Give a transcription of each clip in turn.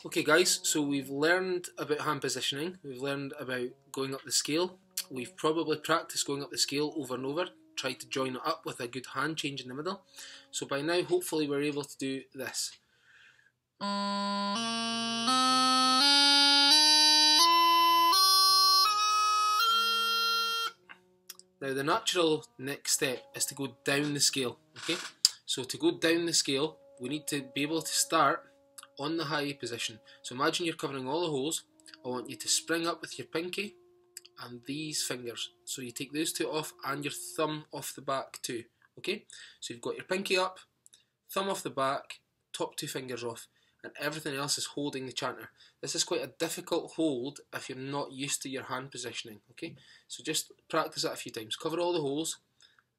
Okay guys, so we've learned about hand positioning, we've learned about going up the scale, we've probably practiced going up the scale over and over, tried to join it up with a good hand change in the middle. So by now hopefully we're able to do this. Now the natural next step is to go down the scale, okay? So to go down the scale, we need to be able to start on the high A position. So imagine you're covering all the holes. I want you to spring up with your pinky and these fingers. So you take those two off and your thumb off the back too, okay? So you've got your pinky up, thumb off the back, top two fingers off, and everything else is holding the chanter. This is quite a difficult hold if you're not used to your hand positioning, okay? So just practice that a few times. Cover all the holes,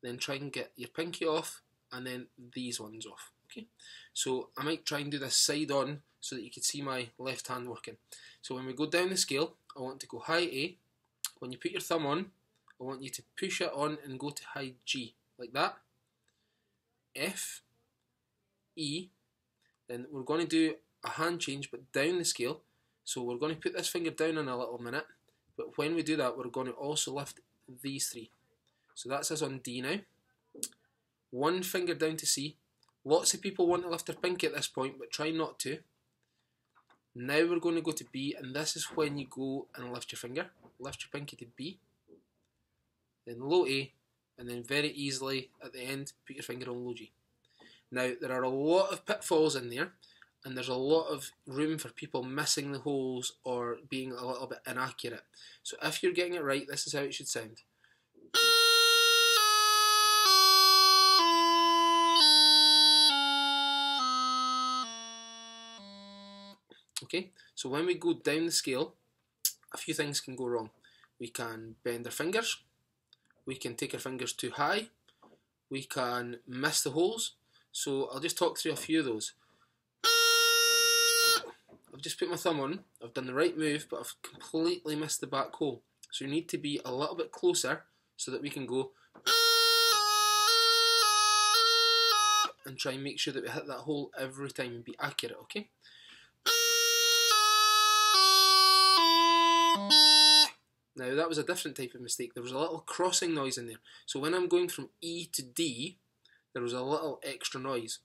then try and get your pinky off, and then these ones off, okay? So I might try and do this side on so that you can see my left hand working. So when we go down the scale, I want to go high A. When you put your thumb on, I want you to push it on and go to high G, like that. F, E, then we're going to do a hand change but down the scale. So we're going to put this finger down in a little minute, but when we do that we're going to also lift these three. So that's us on D now. One finger down to C. Lots of people want to lift their pinky at this point, but try not to. Now we're going to go to B, and this is when you go and lift your finger. Lift your pinky to B, then low A, and then very easily at the end put your finger on low G. Now there are a lot of pitfalls in there, and there's a lot of room for people missing the holes or being a little bit inaccurate. So if you're getting it right, this is how it should sound. Okay, so when we go down the scale, a few things can go wrong. We can bend our fingers, we can take our fingers too high, we can miss the holes. So I'll just talk through a few of those. I've just put my thumb on, I've done the right move, but I've completely missed the back hole. So you need to be a little bit closer so that we can go and try and make sure that we hit that hole every time and be accurate, okay? Now that was a different type of mistake. There was a little crossing noise in there. So when I'm going from E to D, there was a little extra noise.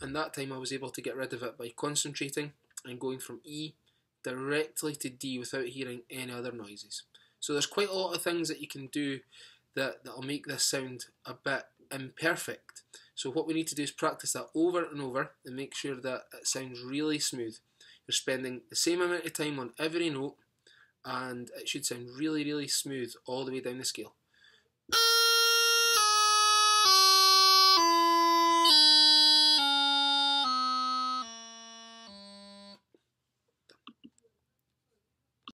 And that time I was able to get rid of it by concentrating and going from E directly to D without hearing any other noises. So there's quite a lot of things that you can do that'll make this sound a bit imperfect. So what we need to do is practice that over and over and make sure that it sounds really smooth. You're spending the same amount of time on every note and it should sound really, really smooth all the way down the scale.